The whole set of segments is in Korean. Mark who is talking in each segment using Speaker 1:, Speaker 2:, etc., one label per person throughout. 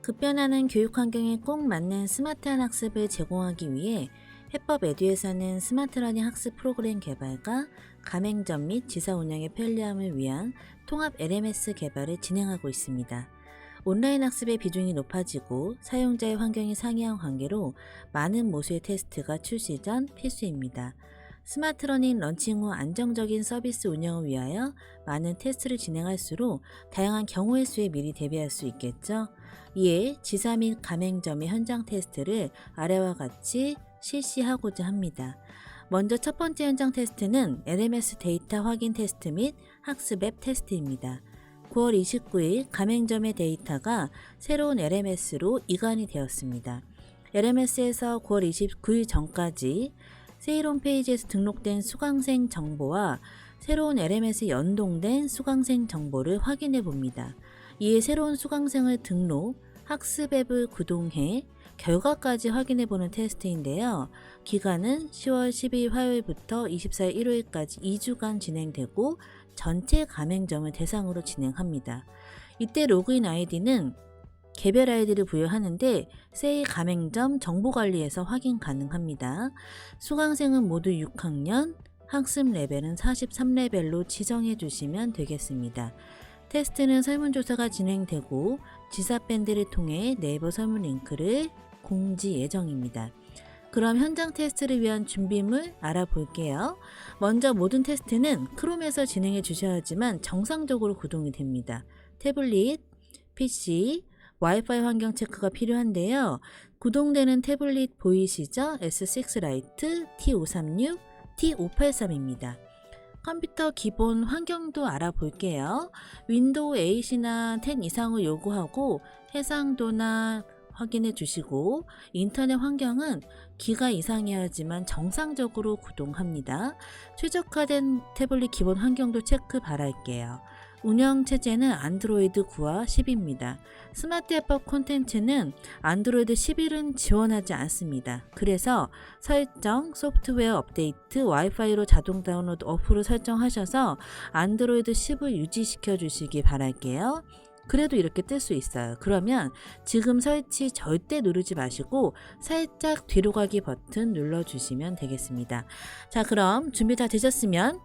Speaker 1: 급변하는 교육 환경에 꼭 맞는 스마트한 학습을 제공하기 위해 해법 에듀에서는 스마트러닝 학습 프로그램 개발과 가맹점 및 지사 운영의 편리함을 위한 통합 LMS 개발을 진행하고 있습니다. 온라인 학습의 비중이 높아지고 사용자의 환경이 상이한 관계로 많은 모수의 테스트가 출시 전 필수입니다. 스마트러닝 런칭 후 안정적인 서비스 운영을 위하여 많은 테스트를 진행할수록 다양한 경우의 수에 미리 대비할 수 있겠죠. 이에 지사 및 가맹점의 현장 테스트를 아래와 같이 실시하고자 합니다. 먼저 첫 번째 현장 테스트는 LMS 데이터 확인 테스트 및 학습 앱 테스트입니다. 9월 29일 가맹점의 데이터가 새로운 LMS로 이관이 되었습니다. LMS에서 9월 29일 전까지 세일 홈페이지에서 등록된 수강생 정보와 새로운 LMS에 연동된 수강생 정보를 확인해 봅니다. 이에 새로운 수강생을 등록, 학습 앱을 구동해 결과까지 확인해 보는 테스트인데요. 기간은 10월 12일 화요일부터 24일 일요일까지 2주간 진행되고 전체 가맹점을 대상으로 진행합니다. 이때 로그인 아이디는 개별 아이디를 부여하는데 세일 가맹점 정보관리에서 확인 가능합니다. 수강생은 모두 6학년, 학습 레벨은 43레벨로 지정해 주시면 되겠습니다. 테스트는 설문조사가 진행되고 지사 밴드를 통해 네이버 설문 링크를 공지 예정입니다. 그럼 현장 테스트를 위한 준비물 알아볼게요. 먼저 모든 테스트는 크롬에서 진행해 주셔야지만 정상적으로 구동이 됩니다. 태블릿, PC, 와이파이 환경 체크가 필요한데요. 구동되는 태블릿 보이시죠? S6 라이트, T536, T583입니다. 컴퓨터 기본 환경도 알아볼게요. 윈도우 8이나 10 이상을 요구하고 해상도나 확인해 주시고 인터넷 환경은 기가 이상이어야지만 정상적으로 구동합니다. 최적화된 태블릿 기본 환경도 체크 바랄게요. 운영 체제는 안드로이드 9와 10입니다. 스마트 앱법 콘텐츠는 안드로이드 11은 지원하지 않습니다. 그래서 설정, 소프트웨어 업데이트, 와이파이로 자동 다운로드 어플을 설정하셔서 안드로이드 10을 유지시켜 주시기 바랄게요. 그래도 이렇게 뜰 수 있어요. 그러면 지금 설치 절대 누르지 마시고 살짝 뒤로 가기 버튼 눌러주시면 되겠습니다. 자, 그럼 준비 다 되셨으면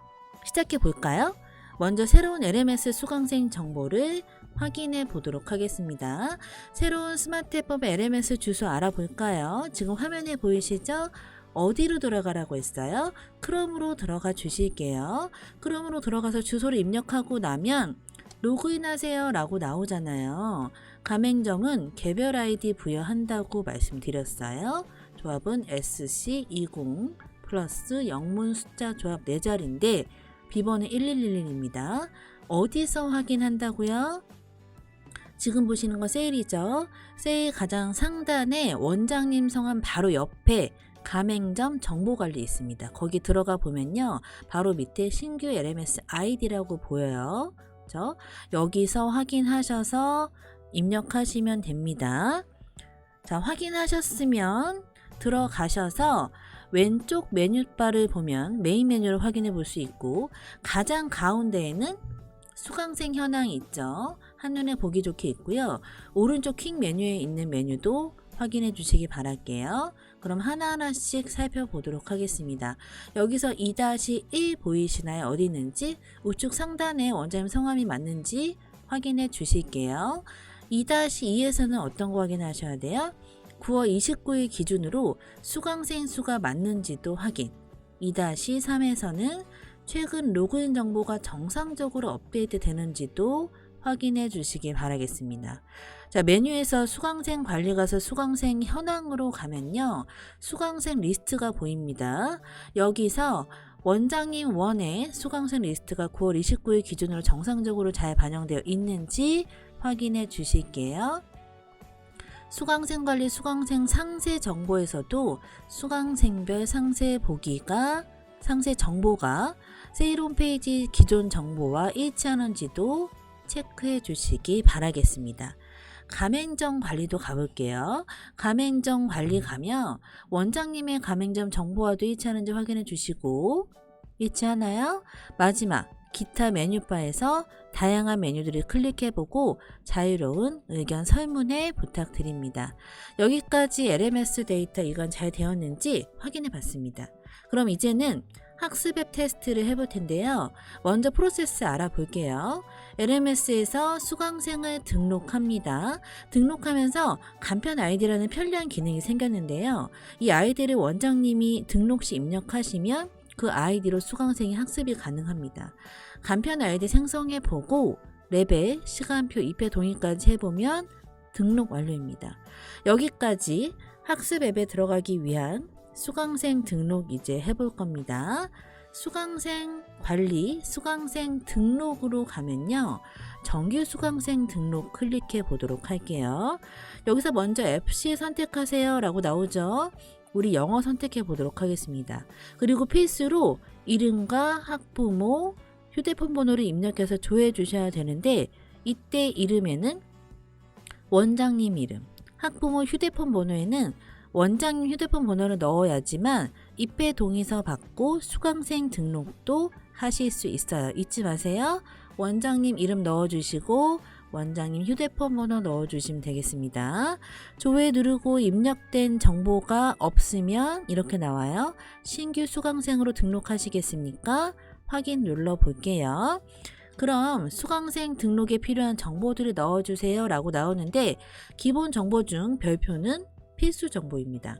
Speaker 1: 시작해 볼까요? 먼저 새로운 LMS 수강생 정보를 확인해 보도록 하겠습니다. 새로운 스마트 앱법 LMS 주소 알아볼까요? 지금 화면에 보이시죠? 어디로 들어가라고 했어요? 크롬으로 들어가 주실게요. 크롬으로 들어가서 주소를 입력하고 나면 로그인 하세요 라고 나오잖아요. 가맹점은 개별 아이디 부여한다고 말씀드렸어요. 조합은 SC20 플러스 영문 숫자 조합 4자리인데 비번은 1111입니다. 어디서 확인한다고요? 지금 보시는 거 세일이죠. 세일 가장 상단에 원장님 성함 바로 옆에 가맹점 정보관리 있습니다. 거기 들어가 보면요. 바로 밑에 신규 LMS 아이디라고 보여요. 그렇죠? 여기서 확인하셔서 입력하시면 됩니다. 자, 확인하셨으면 들어가셔서 왼쪽 메뉴바를 보면 메인 메뉴를 확인해 볼 수 있고 가장 가운데에는 수강생 현황이 있죠. 한눈에 보기 좋게 있고요. 오른쪽 퀵 메뉴에 있는 메뉴도 확인해 주시기 바랄게요. 그럼 하나하나씩 살펴보도록 하겠습니다. 여기서 2-1 보이시나요? 어디 있는지 우측 상단에 원장님 성함이 맞는지 확인해 주실게요. 2-2에서는 어떤 거 확인하셔야 돼요? 9월 29일 기준으로 수강생 수가 맞는지도 확인. 2-3에서는 최근 로그인 정보가 정상적으로 업데이트 되는지도 확인해 주시기 바라겠습니다. 자, 메뉴에서 수강생 관리 가서 수강생 현황으로 가면요. 수강생 리스트가 보입니다. 여기서 원장님 원의 수강생 리스트가 9월 29일 기준으로 정상적으로 잘 반영되어 있는지 확인해 주실게요. 수강생 관리 수강생 상세 정보에서도 수강생별 상세 보기가 상세 정보가 세일 홈페이지 기존 정보와 일치하는지도 체크해 주시기 바라겠습니다. 가맹점 관리도 가볼게요. 가맹점 관리 가면 원장님의 가맹점 정보와도 일치하는지 확인해 주시고 일치하나요? 마지막 기타 메뉴바에서 다양한 메뉴들을 클릭해보고 자유로운 의견 설문에 부탁드립니다. 여기까지 LMS 데이터 이건 잘 되었는지 확인해 봤습니다. 그럼 이제는 학습 앱 테스트를 해볼 텐데요. 먼저 프로세스 알아볼게요. LMS에서 수강생을 등록합니다. 등록하면서 간편 아이디라는 편리한 기능이 생겼는데요. 이 아이디를 원장님이 등록 시 입력하시면 그 아이디로 수강생이 학습이 가능합니다. 간편 아이디 생성해 보고 레벨, 시간표, 입회 동의까지 해보면 등록 완료입니다. 여기까지 학습 앱에 들어가기 위한 수강생 등록 이제 해볼 겁니다. 수강생 관리, 수강생 등록으로 가면요. 정규 수강생 등록 클릭해 보도록 할게요. 여기서 먼저 FC 선택하세요 라고 나오죠. 우리 영어 선택해 보도록 하겠습니다. 그리고 필수로 이름과 학부모, 휴대폰 번호를 입력해서 조회해 주셔야 되는데 이때 이름에는 원장님 이름, 학부모 휴대폰 번호에는 원장님 휴대폰 번호를 넣어야지만 입회 동의서 받고 수강생 등록도 하실 수 있어요. 잊지 마세요. 원장님 이름 넣어주시고 원장님 휴대폰 번호 넣어주시면 되겠습니다. 조회 누르고 입력된 정보가 없으면 이렇게 나와요. 신규 수강생으로 등록하시겠습니까? 확인 눌러볼게요. 그럼 수강생 등록에 필요한 정보들을 넣어주세요 라고 나오는데 기본 정보 중 별표는 필수 정보입니다.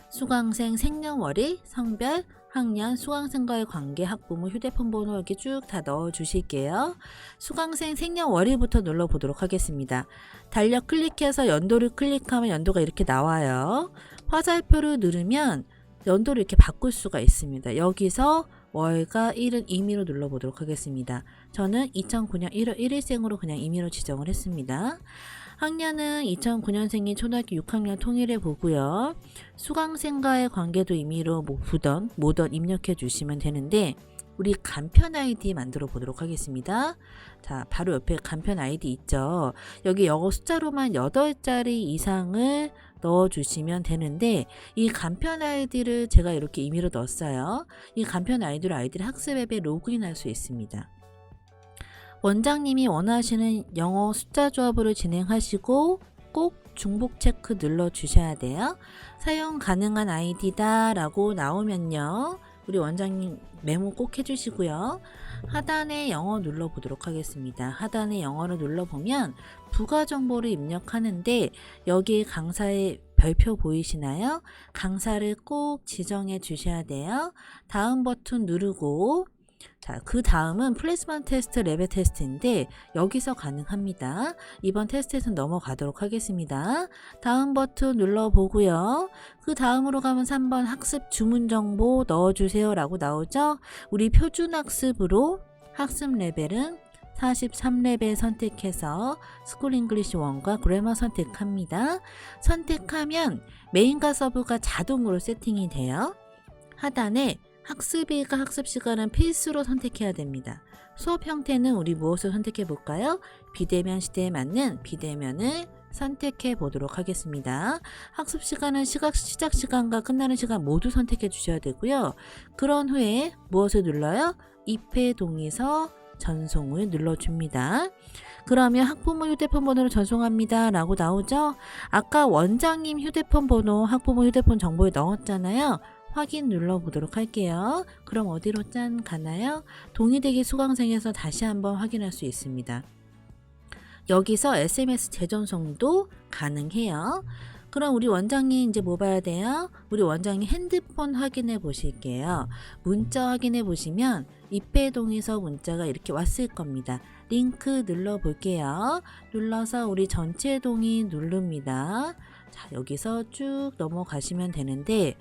Speaker 1: 수강생 생년월일, 성별, 학년, 수강생과의 관계, 학부모, 휴대폰 번호 이렇게 쭉 다 넣어 주실게요. 수강생 생년월일부터 눌러보도록 하겠습니다. 달력 클릭해서 연도를 클릭하면 연도가 이렇게 나와요. 화살표를 누르면 연도를 이렇게 바꿀 수가 있습니다. 여기서 월과 일은 임의로 눌러보도록 하겠습니다. 저는 2009년 1월 1일생으로 그냥 임의로 지정을 했습니다. 학년은 2009년생인 초등학교 6학년 통일해 보고요. 수강생과의 관계도 임의로 뭐던 입력해 주시면 되는데 우리 간편 아이디 만들어 보도록 하겠습니다. 자, 바로 옆에 간편 아이디 있죠. 여기 영어 숫자로만 8자리 이상을 넣어 주시면 되는데 이 간편 아이디를 제가 이렇게 임의로 넣었어요. 이 간편 아이디로 아이디를 학습 앱에 로그인할 수 있습니다. 원장님이 원하시는 영어 숫자 조합으로 진행하시고 꼭 중복 체크 눌러 주셔야 돼요. 사용 가능한 아이디다 라고 나오면요. 우리 원장님 메모 꼭 해주시고요. 하단에 영어 눌러보도록 하겠습니다. 하단에 영어를 눌러보면 부가 정보를 입력하는데 여기에 강사의 별표 보이시나요? 강사를 꼭 지정해 주셔야 돼요. 다음 버튼 누르고 자, 그 다음은 플레이스먼트 테스트, 레벨 테스트인데 여기서 가능합니다. 이번 테스트에서는 넘어가도록 하겠습니다. 다음 버튼 눌러보고요. 그 다음으로 가면 3번 학습 주문 정보 넣어주세요 라고 나오죠. 우리 표준 학습으로 학습 레벨은 43레벨 선택해서 스쿨 잉글리시 1과 그래머 선택합니다. 선택하면 메인과 서브가 자동으로 세팅이 돼요. 하단에 학습일과 학습시간은 필수로 선택해야 됩니다. 수업 형태는 우리 무엇을 선택해 볼까요? 비대면 시대에 맞는 비대면을 선택해 보도록 하겠습니다. 학습시간은 시작 시간과 끝나는 시간 모두 선택해 주셔야 되고요. 그런 후에 무엇을 눌러요? 입회 동의서 전송을 눌러줍니다. 그러면 학부모 휴대폰 번호를 전송합니다 라고 나오죠. 아까 원장님 휴대폰 번호, 학부모 휴대폰 정보에 넣었잖아요. 확인 눌러보도록 할게요. 그럼 어디로 짠 가나요? 동의되기 수강생에서 다시 한번 확인할 수 있습니다. 여기서 SMS 재전송도 가능해요. 그럼 우리 원장님 이제 뭐 봐야 돼요? 우리 원장님 핸드폰 확인해 보실게요. 문자 확인해 보시면 입회 동의서 문자가 이렇게 왔을 겁니다. 링크 눌러 볼게요. 눌러서 우리 전체 동의 누릅니다. 자, 여기서 쭉 넘어가시면 되는데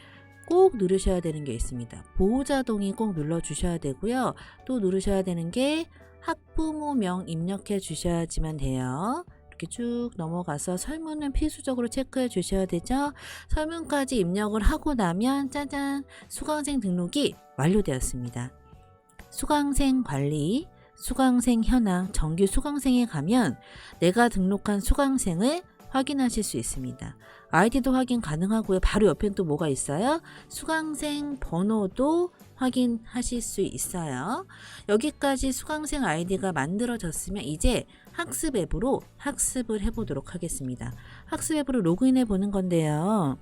Speaker 1: 꼭 누르셔야 되는 게 있습니다. 보호자 동의 꼭 눌러 주셔야 되고요. 또 누르셔야 되는 게 학부모명 입력해 주셔야지만 돼요. 이렇게 쭉 넘어가서 설문은 필수적으로 체크해 주셔야 되죠. 설문까지 입력을 하고 나면 짜잔, 수강생 등록이 완료되었습니다. 수강생 관리, 수강생 현황, 정규 수강생에 가면 내가 등록한 수강생을 확인하실 수 있습니다. 아이디도 확인 가능하고요. 바로 옆엔 또 뭐가 있어요? 수강생 번호도 확인하실 수 있어요. 여기까지 수강생 아이디가 만들어졌으면 이제 학습 앱으로 학습을 해보도록 하겠습니다. 학습 앱으로 로그인해 보는 건데요.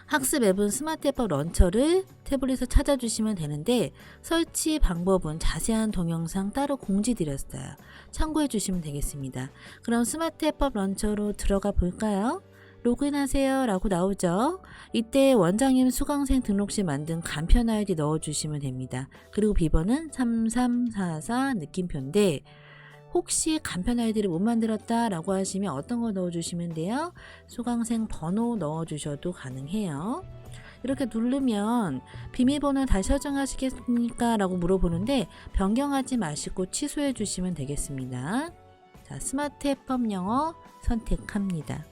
Speaker 1: 학습 앱은 스마트 앱법 런처를 태블릿에서 찾아주시면 되는데 설치 방법은 자세한 동영상 따로 공지 드렸어요. 참고해 주시면 되겠습니다. 그럼 스마트 앱법 런처로 들어가 볼까요? 로그인하세요 라고 나오죠. 이때 원장님 수강생 등록 시 만든 간편 아이디 넣어주시면 됩니다. 그리고 비번은 3344 느낌표인데 혹시 간편 아이디를 못 만들었다 라고 하시면 어떤 거 넣어주시면 돼요? 수강생 번호 넣어주셔도 가능해요. 이렇게 누르면 비밀번호 다시 설정하시겠습니까? 라고 물어보는데 변경하지 마시고 취소해 주시면 되겠습니다. 자, 스마트 앱법 영어 선택합니다.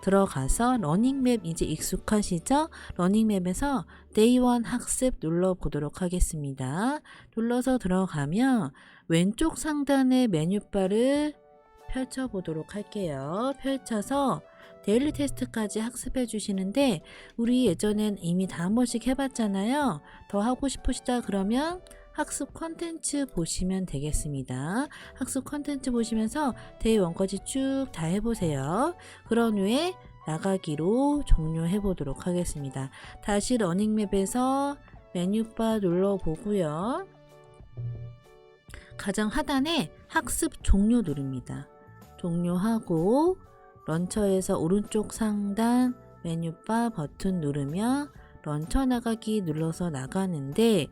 Speaker 1: 들어가서 러닝맵 이제 익숙하시죠? 러닝맵에서 데이 1 학습 눌러보도록 하겠습니다. 눌러서 들어가면 왼쪽 상단의 메뉴바를 펼쳐보도록 할게요. 펼쳐서 데일리 테스트까지 학습해 주시는데 우리 예전엔 이미 다 한 번씩 해봤잖아요. 더 하고 싶으시다 그러면 학습 컨텐츠 보시면 되겠습니다. 학습 컨텐츠 보시면서 데이 1까지 쭉 다 해보세요. 그런 후에 나가기로 종료해 보도록 하겠습니다. 다시 러닝맵에서 메뉴바 눌러보고요. 가장 하단에 학습 종료 누릅니다. 종료하고 런처에서 오른쪽 상단 메뉴바 버튼 누르면 런처 나가기 눌러서 나가는데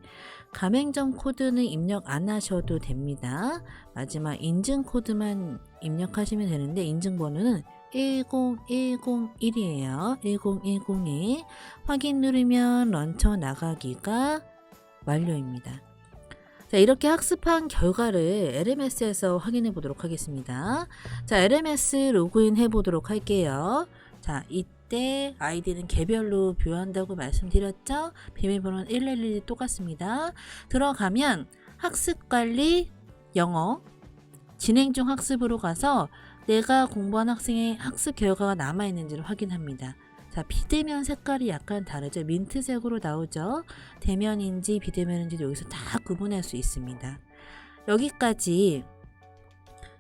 Speaker 1: 가맹점 코드는 입력 안 하셔도 됩니다. 마지막 인증 코드만 입력하시면 되는데 인증번호는 10101이에요. 10101 확인 누르면 런처 나가기가 완료입니다. 자, 이렇게 학습한 결과를 LMS에서 확인해 보도록 하겠습니다. 자, LMS 로그인 해 보도록 할게요. 자, 이때 아이디는 개별로 부여한다고 말씀드렸죠? 비밀번호는 111이 똑같습니다. 들어가면 학습관리 영어 진행 중 학습으로 가서 내가 공부한 학생의 학습 결과가 남아있는지를 확인합니다. 자, 비대면 색깔이 약간 다르죠. 민트색으로 나오죠. 대면인지 비대면인지 여기서 다 구분할 수 있습니다. 여기까지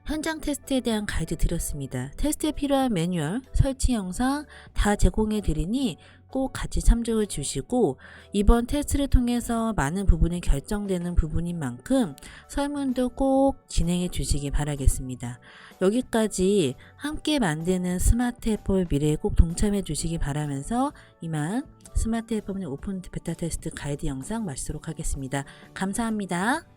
Speaker 1: 현장 테스트에 대한 가이드 드렸습니다. 테스트에 필요한 매뉴얼, 설치 영상 다 제공해 드리니 꼭 같이 참조해 주시고 이번 테스트를 통해서 많은 부분이 결정되는 부분인 만큼 설문도 꼭 진행해 주시기 바라겠습니다. 여기까지 함께 만드는 스마트 앱법 미래에 꼭 동참해 주시기 바라면서 이만 스마트 앱법 오픈 베타 테스트 가이드 영상 마치도록 하겠습니다. 감사합니다.